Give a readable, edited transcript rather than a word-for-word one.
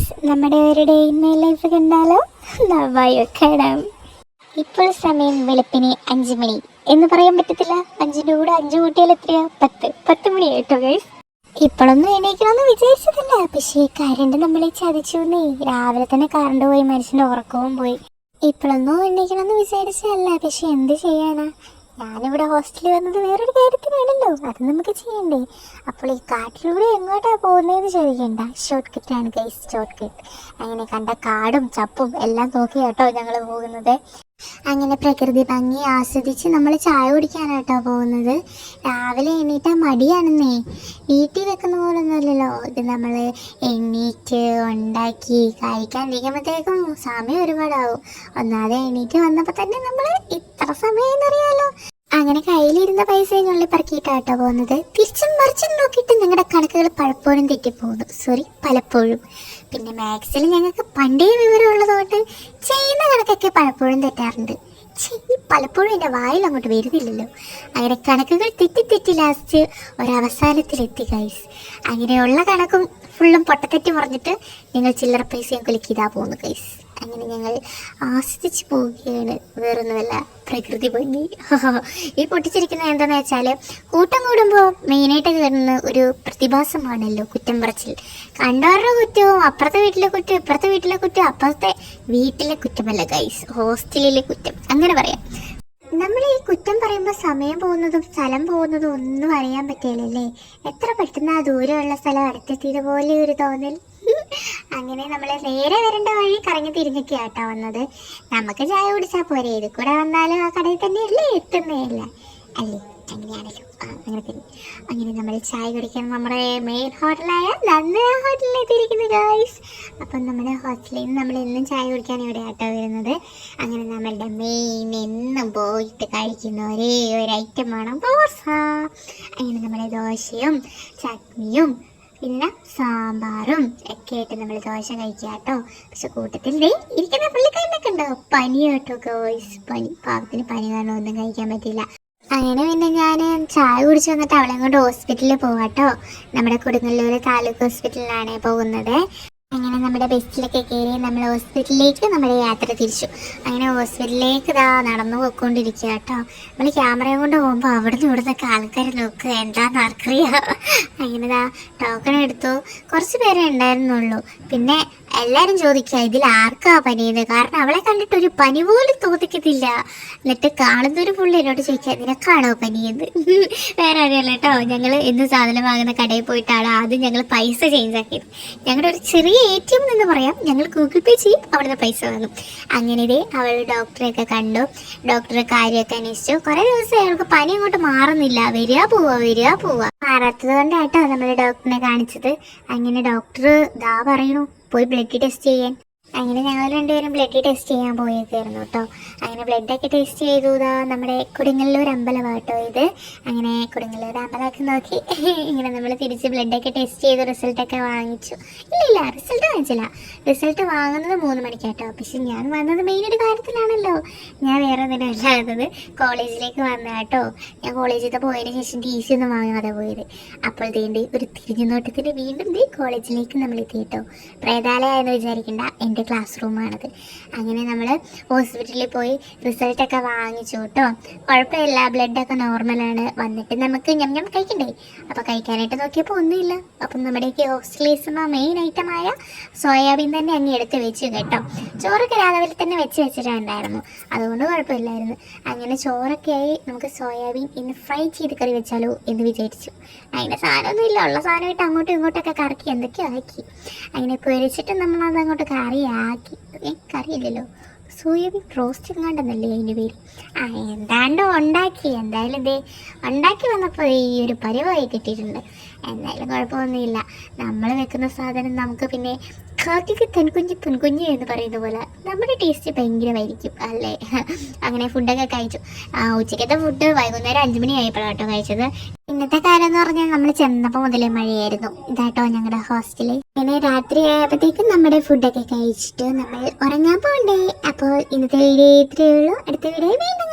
Guys, നമ്മുടെ ഒരു day in my life കണ്ടാലോ? വെക്കണം. ഇപ്പോൾ സമയം വെളുപ്പിന് 5 മണി എന്ന് പറയാൻ പറ്റത്തില്ല. 5ന്റെ കൂടെ 5 കൂട്ടിയാൽ എത്രയാ? 10 മണി കേട്ടോ ഗൈസ്. ഇപ്പോഴൊന്നും എണീക്കണമെന്ന് വിചാരിച്ചതല്ല, പക്ഷേ കറണ്ട് നമ്മളെ ചതിച്ചു. രാവിലെ തന്നെ കറണ്ട് പോയി, മനുഷ്യൻ്റെ ഉറക്കവും പോയി. ഇപ്പോഴൊന്നും എണീക്കണമെന്ന് വിചാരിച്ചതല്ല, പക്ഷെ എന്ത് ചെയ്യാനാ? ഞാനിവിടെ ഹോസ്റ്റലിൽ വന്നത് വേറൊരു കാര്യത്തിനാണല്ലോ, അത് നമുക്ക് ചെയ്യണ്ടേ. അപ്പോൾ ഈ കാട്ടിലൂടെ എങ്ങോട്ടാണ് പോകുന്നതെന്ന് ചോദിക്കണ്ട, ഷോർട്ട് കട്ടാണ് ഗൈസ്, ഷോർട്ട് കട്ട്. അങ്ങനെ കണ്ട കാടും ചപ്പും എല്ലാം നോക്കി കേട്ടോ ഞങ്ങൾ പോകുന്നത്. അങ്ങനെ പ്രകൃതി ഭംഗി ആസ്വദിച്ച് നമ്മൾ ചായ കുടിക്കാനാട്ടോ പോകുന്നത്. രാവിലെ എണീറ്റാ മടിയാണെന്നേ, വീട്ടിൽ വെക്കുന്ന പോലെ ഒന്നുമല്ലല്ലോ ഇത്. നമ്മൾ എണീറ്റ് ഉണ്ടാക്കി കഴിക്കാണ്ടിരിക്കുമ്പോഴത്തേക്കും സമയം ഒരുപാടാവും. ഒന്നാതെ എണീറ്റ് വന്നപ്പോൾ തന്നെ നമ്മൾ ഇത്ര സമയം എന്നറിയാലോ. അങ്ങനെ കയ്യിലിരുന്ന പൈസ ഞുള്ളി പറക്കിയിട്ടാട്ടോ പോകുന്നത്. തിരിച്ചും മറിച്ചും നോക്കിയിട്ട് ഞങ്ങളുടെ കണക്കുകൾ പലപ്പോഴും തെറ്റിപ്പോകുന്നു, പലപ്പോഴും. പിന്നെ മാത്സിൽ ഞങ്ങൾക്ക് പണ്ടേ വിവരമുള്ളതുകൊണ്ട് ചെയ്യുന്ന കണക്കൊക്കെ പലപ്പോഴും തെറ്റാറുണ്ട്. പലപ്പോഴും എൻ്റെ വായിൽ അങ്ങോട്ട് വരുന്നില്ലല്ലോ. അങ്ങനെ കണക്കുകൾ തെറ്റി ലാസ്റ്റ് ഒരവസാനത്തിലെത്തി ഗൈസ്. അങ്ങനെയുള്ള കണക്കും ഫുള്ളും പൊട്ടത്തെറ്റി പറഞ്ഞിട്ട് ഞങ്ങൾ ചില്ലറ പൈസയും കുലുക്കിതാ പോകുന്നു ഗൈസ്. അങ്ങനെ ഞങ്ങൾ ആസ്വദിച്ച് പോവുകയാണ്, വേറൊന്നുമല്ല പ്രകൃതി ഭംഗി. ഈ പൊട്ടിച്ചിരിക്കുന്നത് എന്താണെന്ന് വെച്ചാൽ, കൂട്ടം കൂടുമ്പോൾ മെയിനായിട്ട് കയറുന്ന ഒരു പ്രതിഭാസമാണല്ലോ കുറ്റം പറച്ചിൽ. കണ്ടവരുടെ കുറ്റവും അപ്പുറത്തെ വീട്ടിലെ കുറ്റം, ഇപ്പുറത്തെ വീട്ടിലെ കുറ്റം, അപ്പുറത്തെ വീട്ടിലെ കുറ്റമല്ല ഗൈസ്, ഹോസ്റ്റലിലെ കുറ്റം, അങ്ങനെ പറയാം. നമ്മൾ ഈ കുറ്റം പറയുമ്പോൾ സമയം പോകുന്നതും സ്ഥലം പോകുന്നതും ഒന്നും അറിയാൻ പറ്റില്ലല്ലേ. എത്ര പെട്ടെന്ന് ആ ദൂരമുള്ള സ്ഥലം അടുത്തെത്തിയത് പോലെ ഒരു തോന്നൽ. അങ്ങനെ നമ്മൾ നേരെ വരേണ്ട വഴി കറങ്ങി തിരിഞ്ഞൊക്കെ ആട്ടോ വന്നത്. നമുക്ക് ചായ കുടിച്ചാൽ പോരെ, ഇത് കൂടെ വന്നാലും ആ കടയിൽ തന്നെയല്ലേ എത്തുന്നതല്ല അല്ലേ, അങ്ങനെയാണല്ലോ. അങ്ങനെ നമ്മൾ ചായ കുടിക്കാൻ നമ്മുടെ മെയിൻ ഹോട്ടലായ നന്ദന ഹോട്ടലിൽ എത്തിയിരിക്കുന്നു ഗൈസ്. അപ്പം നമ്മുടെ ഹോസ്റ്റലിൽ നിന്ന് നമ്മൾ എന്നും ചായ കുടിക്കാൻ ഇവിടെ ആട്ടോ വരുന്നത്. അങ്ങനെ നമ്മളുടെ മെയിൻ എന്നും പോയിട്ട് കഴിക്കുന്ന ഒരേ ഒരു ഐറ്റമാണ് ദോശ. അങ്ങനെ നമ്മുടെ ദോശയും ചട്നിയും പിന്നെ സാമ്പാറും ഒക്കെ ആയിട്ട് നമ്മൾ ദോശ കഴിക്കുക കേട്ടോ. പക്ഷെ കൂട്ടത്തിൽ ഇരിക്കുന്ന പുള്ളിക്കാരനൊക്കെ ഉണ്ടോ പനി കേട്ടോ ഗോയ്സ്, പാവത്തിന് പനി കാരണം ഒന്നും കഴിക്കാൻ പറ്റില്ല. അങ്ങനെ പിന്നെ ഞാൻ ചായ കുടിച്ച് വന്നിട്ട് അവളെ കൊണ്ട് ഹോസ്പിറ്റലിൽ പോകാട്ടോ. നമ്മുടെ കൊടുങ്ങല്ലൂർ താലൂക്ക് ഹോസ്പിറ്റലിലാണ് പോകുന്നത്. അങ്ങനെ നമ്മുടെ ബസ്സിലൊക്കെ കയറി നമ്മൾ ഹോസ്പിറ്റലിലേക്ക് നമ്മുടെ യാത്ര തിരിച്ചു. അങ്ങനെ ഹോസ്പിറ്റലിലേക്ക് നടന്നു പോയിക്കൊണ്ടിരിക്കുക കേട്ടോ. നമ്മൾ ക്യാമറയും കൊണ്ട് പോകുമ്പോൾ അവിടുന്ന് ഇവിടുന്നൊക്കെ ആൾക്കാർ നോക്കുക, എന്താണെന്ന് ആർക്കറിയാം. അങ്ങനെ ടോക്കൺ എടുത്തു. കുറച്ച് പേരെ ഉണ്ടായിരുന്നുള്ളൂ. പിന്നെ എല്ലാവരും ചോദിക്കുക ഇതിൽ ആർക്കാ പനിയെന്ന്, കാരണം അവളെ കണ്ടിട്ട് ഒരു പനി പോലും തോന്നിക്കത്തില്ല. എന്നിട്ട് കാണുന്നൊരു പുള്ളി എന്നോട് ചോദിക്കുക നിനക്കാണോ പനിയെന്ന്. വേറെ അറിയാലോ കേട്ടോ, ഞങ്ങൾ ഇന്ന് സാധനം വാങ്ങുന്ന കടയിൽ പോയിട്ടാണ് ആദ്യം ഞങ്ങൾ പൈസ ചേഞ്ച് ആക്കിയത്. ഞങ്ങളുടെ ഒരു ചെറിയ ATM എന്ന് പറയാം, ഞങ്ങൾ ഗൂഗിൾ പേ ചെയ്യും, അവിടുന്ന് പൈസ വാങ്ങും. അങ്ങനെ അവൾ ഡോക്ടറെയൊക്കെ കണ്ടു, ഡോക്ടറെ കാര്യമൊക്കെ അന്വേഷിച്ചു. കുറേ ദിവസം അയാൾക്ക് പനി അങ്ങോട്ട് മാറുന്നില്ല, വരിക പോവുക. മാറാത്തത് കൊണ്ടാട്ടോ നമ്മൾ ഡോക്ടറിനെ കാണിച്ചത്. അങ്ങനെ ഡോക്ടർ പറയണു പോയി ബ്ലഡ് ടെസ്റ്റ് ചെയ്യാൻ. അങ്ങനെ ഞങ്ങൾ രണ്ടുപേരും ബ്ലഡ് ടെസ്റ്റ് ചെയ്യാൻ പോയേക്കായിരുന്നു കേട്ടോ. അങ്ങനെ ബ്ലഡൊക്കെ ടെസ്റ്റ് ചെയ്തു. നമ്മുടെ കൊടുങ്ങല്ലൂർ അമ്പലമാണ് കേട്ടോ ഇത്. അങ്ങനെ കൊടുങ്ങല്ലൂർ അമ്പലമൊക്കെ നോക്കി ഇങ്ങനെ നമ്മൾ തിരിച്ച് ബ്ലഡൊക്കെ ടെസ്റ്റ് ചെയ്ത് റിസൾട്ടൊക്കെ വാങ്ങിച്ചു. ഇല്ല റിസൾട്ട് വാങ്ങിച്ചില്ല, റിസൾട്ട് വാങ്ങുന്നത് 3 മണിക്കാട്ടോ. പക്ഷെ ഞാൻ വന്നത് മെയിൻ ഒരു കാര്യത്തിലാണല്ലോ, ഞാൻ വേറെ ഒന്നിനും അല്ലാത്തത് കോളേജിലേക്ക് വന്ന കേട്ടോ. ഞാൻ കോളേജിൽ പോയതിന് ശേഷം TC ഒന്നും വാങ്ങാതെ പോയത്. അപ്പോൾ ഒരു തിരിഞ്ഞു നോട്ടത്തിന് വീണ്ടും കോളേജിലേക്ക് നമ്മൾ എത്തി കേട്ടോ. പ്രേതാലയെന്ന് വിചാരിക്കേണ്ട, എൻ്റെ ക്ലാസ് റൂമാണത്. അങ്ങനെ നമ്മൾ ഹോസ്പിറ്റലിൽ പോയി റിസൾട്ടൊക്കെ വാങ്ങിച്ചു കേട്ടോ. കുഴപ്പമില്ല, ബ്ലഡൊക്കെ നോർമലാണ്. വന്നിട്ട് നമുക്ക് ഞം കഴിക്കണ്ടേ, അപ്പോൾ കഴിക്കാനായിട്ട് നോക്കിയപ്പോൾ ഒന്നുമില്ല. അപ്പം നമ്മുടെയൊക്കെ ഹോസ്റ്റലീസ് മെയിൻ ഐറ്റമായ സോയാബീൻ തന്നെ അങ്ങ് എടുത്ത് വെച്ചു കേട്ടോ. ചോറൊക്കെ രാവിലെ തന്നെ വെച്ചിട്ടുണ്ടായിരുന്നു, അതുകൊണ്ട് കുഴപ്പമില്ലായിരുന്നു. അങ്ങനെ ചോറൊക്കെ ആയി. നമുക്ക് സോയാബീൻ ഇന്ന് ഫ്രൈ ചെയ്ത് കറി വെച്ചാലോ എന്ന് വിചാരിച്ചു. അതിൻ്റെ സാധനമൊന്നുമില്ല, ഉള്ള സാധനമായിട്ട് അങ്ങോട്ടും ഇങ്ങോട്ടൊക്കെ കറക്കി എന്തൊക്കെയോ ആക്കി. അങ്ങനെ പൊരിച്ചിട്ട് നമ്മളത് അങ്ങോട്ട് കറിയില്ലല്ലോ, സോയാബീൻ റോസ്റ്റ് എങ്ങാണ്ടെന്നല്ലേ അതിൻ്റെ പേര്. എന്താണ്ടോ ഉണ്ടാക്കി. എന്തായാലും ഉണ്ടാക്കി വന്നപ്പോൾ ഈ ഒരു പരിവായി കിട്ടിയിട്ടുണ്ട്. എന്തായാലും കുഴപ്പമൊന്നുമില്ല. നമ്മൾ വെക്കുന്ന സാധനം നമുക്ക് പിന്നെ കാക്കിക്ക് പൊൻകുഞ്ഞ് എന്ന് പറയുന്ന പോലെ നമ്മുടെ ടേസ്റ്റ് ഭയങ്കരമായിരിക്കും അല്ലേ. അങ്ങനെ ഫുഡൊക്കെ കഴിച്ചു. ഉച്ചക്കത്തെ ഫുഡ് വൈകുന്നേരം 5 മണി ആയപ്പോഴാട്ടോ കഴിച്ചത്. ഇന്നത്തെ കാലം എന്ന് പറഞ്ഞാൽ നമ്മൾ ചെന്നപ്പോൾ മുതലേ മഴയായിരുന്നു. ഇതാട്ടോ ഞങ്ങളുടെ ഹോസ്റ്റലിൽ. അങ്ങനെ രാത്രി ആയപ്പോഴത്തേക്കും നമ്മുടെ ഫുഡൊക്കെ കഴിച്ചിട്ട് നമ്മൾ ഉറങ്ങാൻ പോകണ്ടേ. അപ്പോൾ ഇന്നത്തെ വീഡിയോ ഇത്രയേ ഉള്ളൂ. അടുത്ത വീഡിയോ വീണ്ടും